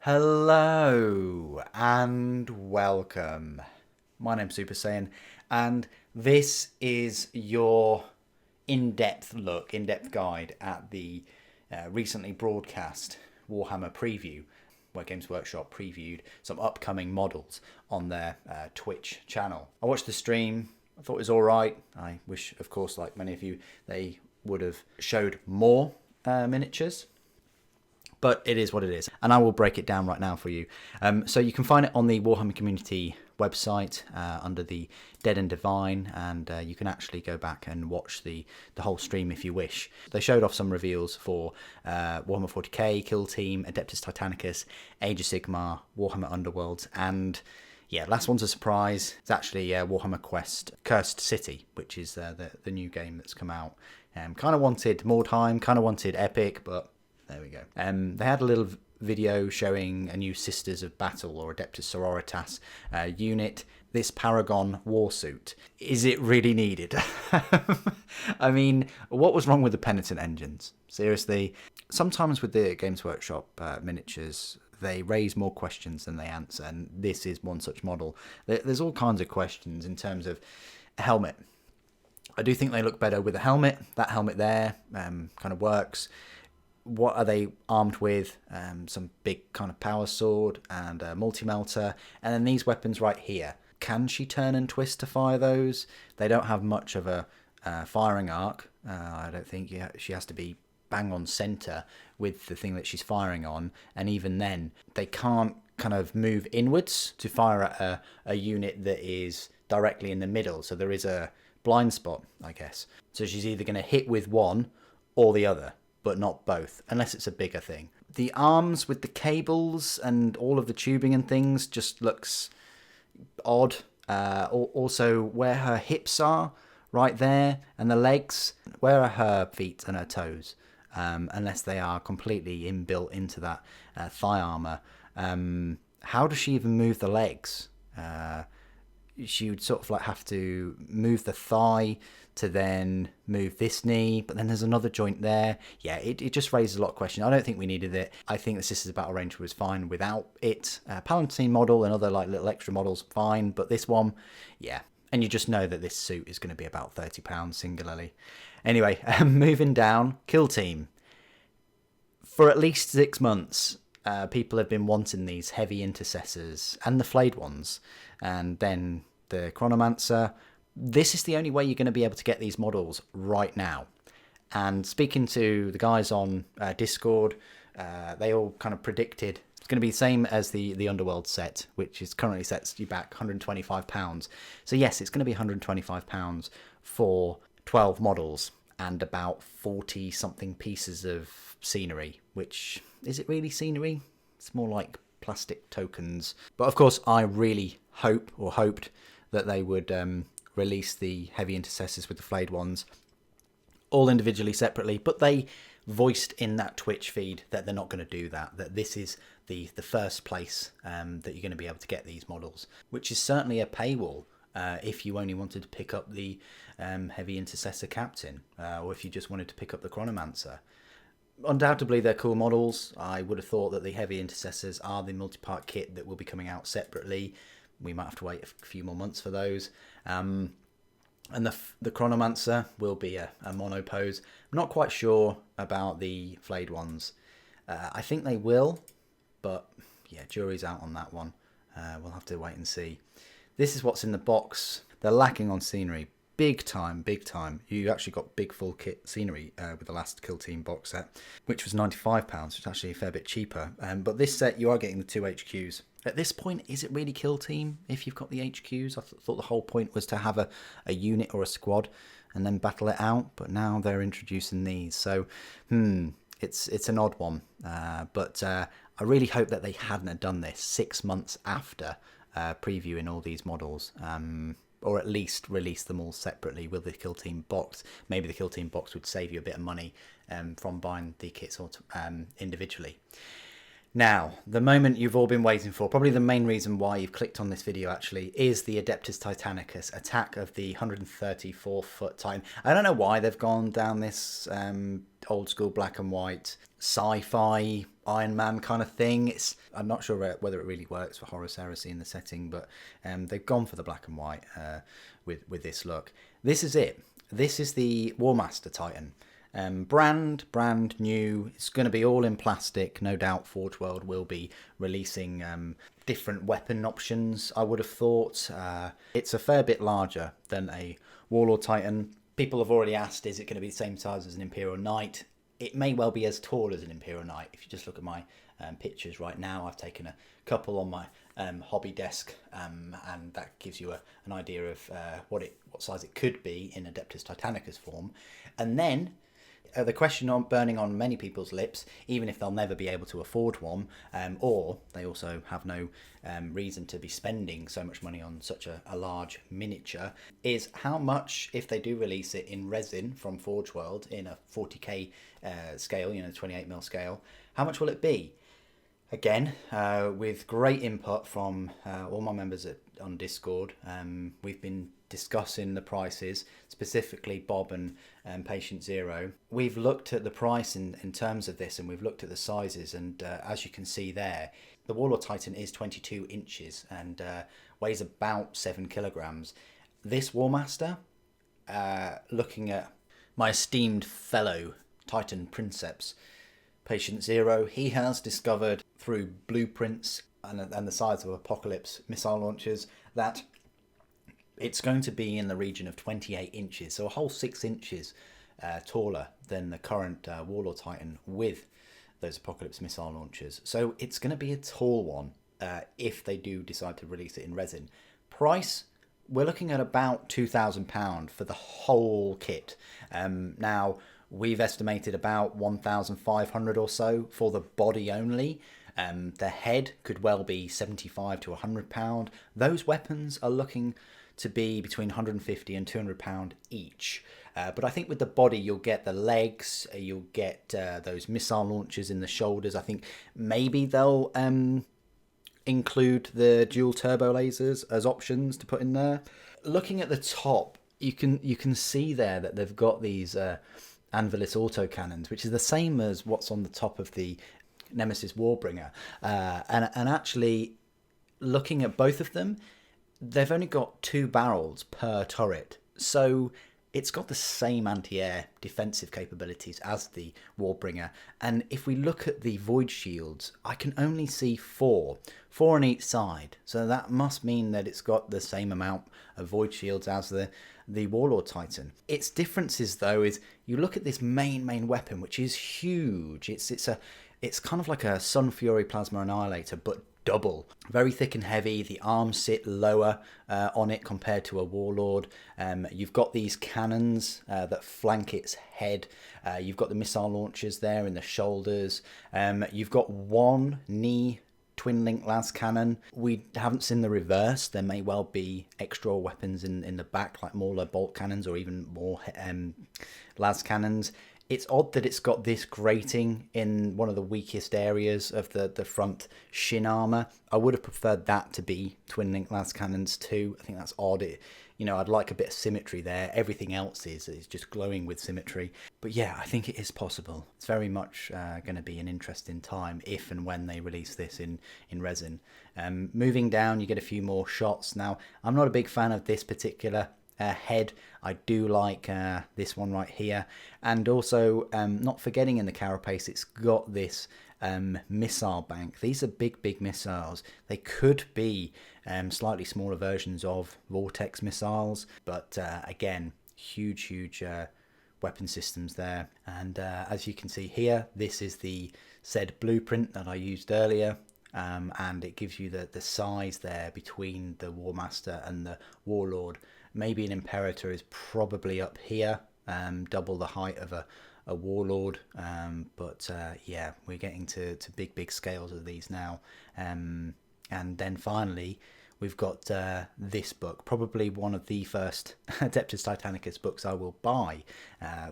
Hello and welcome. My name's Super Saiyan, and this is your in-depth guide at the recently broadcast Warhammer preview, where Games Workshop previewed some upcoming models on their Twitch channel. I watched the stream. I thought it was all right. I wish, of course, like many of you, they would have showed more miniatures. But it is what it is, and I will break it down right now for you. So you can find it on the Warhammer community website under the Dead and Divine, and you can actually go back and watch the whole stream if you wish. They showed off some reveals for Warhammer 40k, Kill Team, Adeptus Titanicus, Age of Sigmar, Warhammer Underworlds, and yeah, last one's a surprise. It's actually Warhammer Quest Cursed City, which is the new game that's come out. Kind of wanted more time, kind of wanted epic, but there we go. They had a little video showing a new Sisters of Battle or Adeptus Sororitas unit. This Paragon warsuit. Is it really needed? I mean, what was wrong with the Penitent engines? Seriously, sometimes with the Games Workshop miniatures, they raise more questions than they answer, and this is one such model. There's all kinds of questions in terms of a helmet. I do think they look better with a helmet. That helmet there kind of works. What are they armed with? Some big kind of power sword and a multi-melter. And then these weapons right here. Can she turn and twist to fire those? They don't have much of a firing arc. I don't think she has to be bang on center with the thing that she's firing on. And even then, they can't kind of move inwards to fire at a unit that is directly in the middle. So there is a blind spot, I guess. So she's either going to hit with one or the other, but not both, unless it's a bigger thing. The arms with the cables and all of the tubing and things just looks odd. Also, where her hips are, right there, and the legs, where are her feet and her toes? Unless they are completely inbuilt into that thigh armor. How does she even move the legs? She would sort of like have to move the thigh to then move this knee, but then there's another joint there. Yeah, it just raises a lot of questions. I don't think we needed it. I think the Sisters of Battle Ranger was fine without it. Palatine model and other like little extra models, fine, but this one, yeah. And you just know that this suit is going to be about £30 singularly. Anyway, moving down, Kill Team. For at least 6 months, people have been wanting these heavy intercessors and the flayed ones, and then the Chronomancer. This is the only way you're going to be able to get these models right now. And speaking to the guys on Discord, they all kind of predicted it's going to be the same as the Underworld set, which is currently sets you back £125. So yes, it's going to be £125 for 12 models and about 40 something pieces of scenery, which, is it really scenery? It's more like plastic tokens. But of course, I really hoped that they would release the heavy intercessors with the flayed ones all individually, separately, but they voiced in that Twitch feed that they're not going to do that, that this is the first place that you're going to be able to get these models, which is certainly a paywall if you only wanted to pick up the heavy intercessor captain, or if you just wanted to pick up the Chronomancer. Undoubtedly, they're cool models. I would have thought that the heavy intercessors are the multi-part kit that will be coming out separately. We might have to wait a few more months for those. And the Chronomancer will be a mono pose. I'm not quite sure about the flayed ones. I think they will, but yeah, jury's out on that one. We'll have to wait and see. This is what's in the box. They're lacking on scenery. Big time. You actually got big full kit scenery with the last Kill Team box set, which was £95, which is actually a fair bit cheaper. But this set, you are getting the 2 HQs. At this point, is it really Kill Team if you've got the HQs? I thought the whole point was to have a unit or a squad and then battle it out, but now they're introducing these. So, it's an odd one. But I really hope that they hadn't done this 6 months after previewing all these models. Or at least release them all separately with the Kill Team box. Maybe the Kill Team box would save you a bit of money from buying the kits individually. Now, the moment you've all been waiting for, probably the main reason why you've clicked on this video actually, is the Adeptus Titanicus, attack of the 134-foot Titan. I don't know why they've gone down this old school black and white sci-fi Iron Man kind of thing. I'm not sure whether it really works for Horus Heresy in the setting, but they've gone for the black and white with this look. This is it. This is the Warmaster Titan. Brand new. It's going to be all in plastic. No doubt Forge World will be releasing different weapon options, I would have thought. It's a fair bit larger than a Warlord Titan. People have already asked, is it going to be the same size as an Imperial Knight? It may well be as tall as an Imperial Knight. If you just look at my pictures right now, I've taken a couple on my hobby desk, and that gives you an idea of what size it could be in Adeptus Titanicus form. And then the question burning on many people's lips, even if they'll never be able to afford one, or they also have no reason to be spending so much money on such a large miniature, is how much, if they do release it in resin from Forge World in a 40k scale, 28mm scale, how much will it be? Again, with great input from all my members on Discord, we've been discussing the prices, specifically Bob and Patient Zero. We've looked at the price in terms of this, and we've looked at the sizes, and as you can see there, the Warlord Titan is 22 inches and weighs about 7 kilograms. This Warmaster, looking at my esteemed fellow Titan Princeps, Patient Zero, he has discovered through blueprints and the size of Apocalypse missile launchers that it's going to be in the region of 28 inches, so a whole 6 inches taller than the current Warlord Titan with those Apocalypse missile launchers. So it's going to be a tall one if they do decide to release it in resin. Price, we're looking at about £2,000 for the whole kit. Now, we've estimated about 1,500 or so for the body only. The head could well be £75 to £100. Those weapons are looking to be between £150 and £200 each. But I think with the body, you'll get the legs, you'll get those missile launchers in the shoulders. I think maybe they'll include the dual turbo lasers as options to put in there. Looking at the top, you can see there that they've got these Anvilis autocannons, which is the same as what's on the top of the Nemesis Warbringer. And actually, looking at both of them, they've only got 2 barrels per turret. So it's got the same anti-air defensive capabilities as the Warbringer. And if we look at the Void Shields, I can only see 4 on each side. So that must mean that it's got the same amount of Void Shields as the Warlord Titan. Its differences, though, is you look at this main weapon, which is huge. It's kind of like a Sun Fury Plasma Annihilator, but double. Very thick and heavy. The arms sit lower on it compared to a Warlord. You've got these cannons that flank its head. You've got the missile launchers there in the shoulders. You've got one knee twin link las cannon. We haven't seen the reverse. There may well be extra weapons in the back, like more bolt cannons or even more las cannons. It's odd that it's got this grating in one of the weakest areas of the front shin armor. I would have preferred that to be twin link las cannons too. I think that's odd. I'd like a bit of symmetry there. Everything else is just glowing with symmetry. But yeah, I think it is possible. It's very much going to be an interesting time if and when they release this in resin. Moving down, you get a few more shots. Now, I'm not a big fan of this particular head. I do like this one right here, and also not forgetting in the carapace, it's got this missile bank. These are big missiles. They could be slightly smaller versions of Vortex missiles, but again, huge weapon systems there. And as you can see here, this is the said blueprint that I used earlier. And it gives you the size there between the Warmaster and the Warlord. Maybe an Imperator is probably up here, double the height of a Warlord. But yeah, we're getting to big scales of these now. And then finally, we've got this book, probably one of the first Adeptus Titanicus books I will buy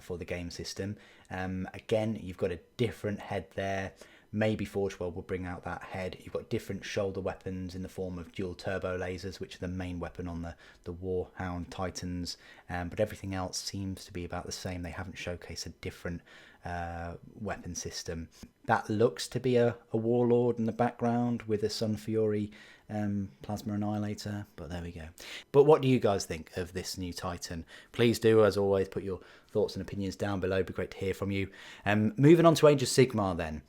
for the game system. Again, you've got a different head there. Maybe Forge World will bring out that head. You've got different shoulder weapons in the form of dual turbo lasers, which are the main weapon on the Warhound Titans, but everything else seems to be about the same. They haven't showcased a different weapon system. That looks to be a Warlord in the background with a Sun Fury Plasma Annihilator, but there we go. But what do you guys think of this new Titan? Please do, as always, put your thoughts and opinions down below. It'd be great to hear from you. Moving on to Age of Sigmar then.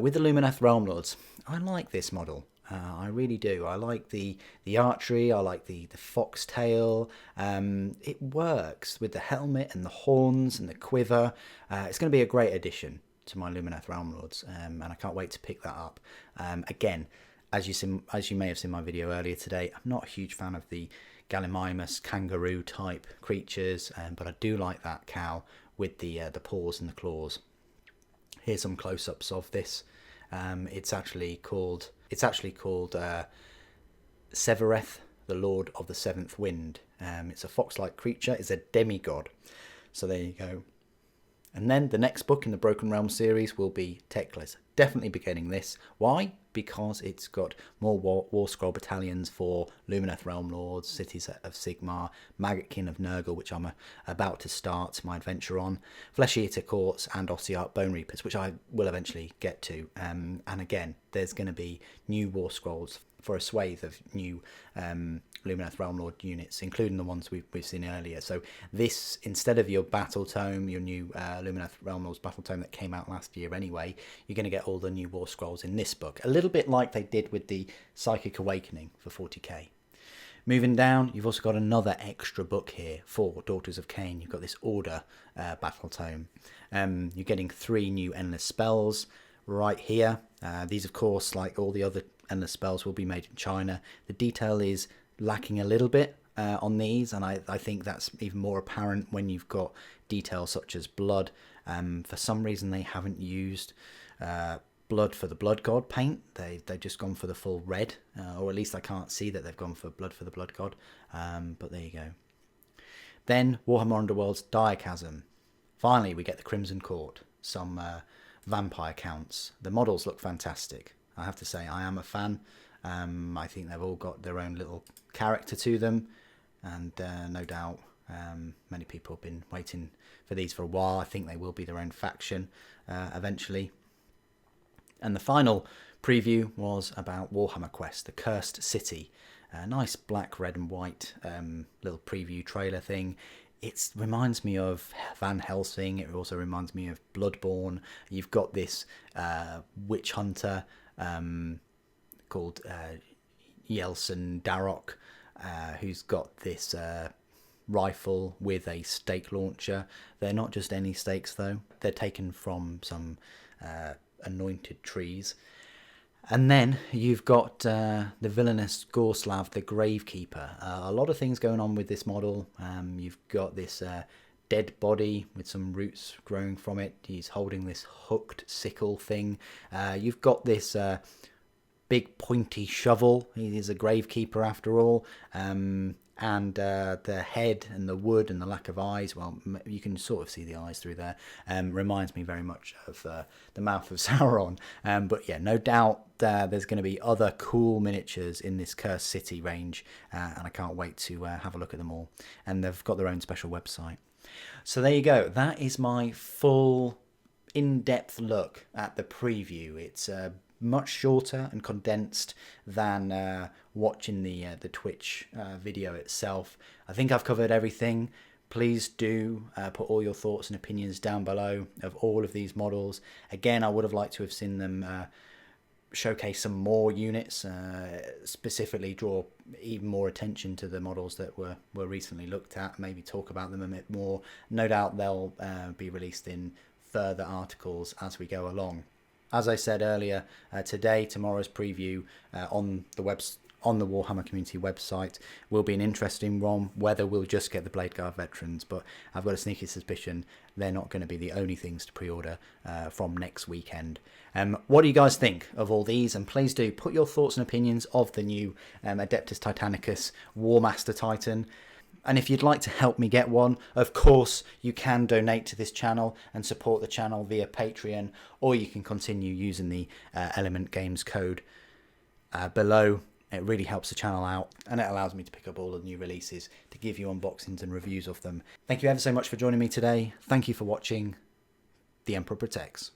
With the Luminous Realm Lords, I like this model. I really do. I like the archery. I like the foxtail. It works with the helmet and the horns and the quiver. It's going to be a great addition to my Luminous Realm Lords, and I can't wait to pick that up. Again, as you may have seen my video earlier today, I'm not a huge fan of the Gallimimus kangaroo type creatures, but I do like that cow with the paws and the claws. Here's some close-ups of this. It's actually called Severeth, the Lord of the Seventh Wind. It's a fox-like creature. It's a demigod. So there you go. And then the next book in the Broken Realm series will be Teclis. Definitely be getting this. Why? Because it's got more War Scroll battalions for Luminous Realm Lords, Cities of Sigmar, Maggotkin of Nurgle, which I'm about to start my adventure on, Flesh Eater Courts, and Ossiarch Bone Reapers, which I will eventually get to. And again, there's going to be new War Scrolls for a swathe of new Luminous Realm Lord units, including the ones we've seen earlier. So this, instead of your Battle Tome, your new Luminous Realm Lords Battle Tome that came out last year anyway, you're going to get all the new War Scrolls in this book. A little bit like they did with the Psychic Awakening for 40k. Moving down, you've also got another extra book here for Daughters of Cain. You've got this Order Battle Tome. You're getting 3 new Endless Spells right here. These, of course, like all the other Endless Spells, will be made in China. The detail is lacking a little bit on these, and I think that's even more apparent when you've got details such as blood. For some reason, they haven't used blood for the Blood God paint. They've just gone for the full red, or at least I can't see that they've gone for blood for the Blood God. But there you go. Then Warhammer Underworld's Diachasm. Finally, we get the Crimson Court. Some vampire counts. The models look fantastic. I have to say, I am a fan. I think they've all got their own little character to them, and no doubt many people have been waiting for these for a while. I think they will be their own faction eventually. And the final preview was about Warhammer Quest, the Cursed City. A nice black, red and white little preview trailer thing. It reminds me of Van Helsing. It also reminds me of Bloodborne. You've got this witch hunter called Yelson Darroch, who's got this rifle with a stake launcher. They're not just any stakes though. They're taken from some anointed trees. And then you've got the villainous Gorslav, the Gravekeeper. A lot of things going on with this model. You've got this dead body with some roots growing from it. He's holding this hooked sickle thing. You've got this big pointy shovel. He is a Gravekeeper after all. And the head and the wood and the lack of eyes, well, you can sort of see the eyes through there, reminds me very much of the mouth of Sauron. But yeah, no doubt there's going to be other cool miniatures in this Cursed City range, and I can't wait to have a look at them all. And they've got their own special website. So there you go. That is my full in-depth look at the preview. It's much shorter and condensed than watching the Twitch video itself. I think I've covered everything. Please do put all your thoughts and opinions down below of all of these models. Again, I would have liked to have seen them showcase some more units, specifically draw even more attention to the models that were recently looked at, maybe talk about them a bit more. No doubt they'll be released in further articles as we go along. As I said earlier, tomorrow's preview on the Warhammer community website will be an interesting one, whether we'll just get the Blade Guard veterans, but I've got a sneaky suspicion they're not going to be the only things to pre-order from next weekend. What do you guys think of all these? And please do put your thoughts and opinions of the new Adeptus Titanicus Warmaster Titan. And if you'd like to help me get one, of course you can donate to this channel and support the channel via Patreon, or you can continue using the Element Games code below. It really helps the channel out, and it allows me to pick up all the new releases to give you unboxings and reviews of them. Thank you ever so much for joining me today. Thank you for watching. The Emperor Protects.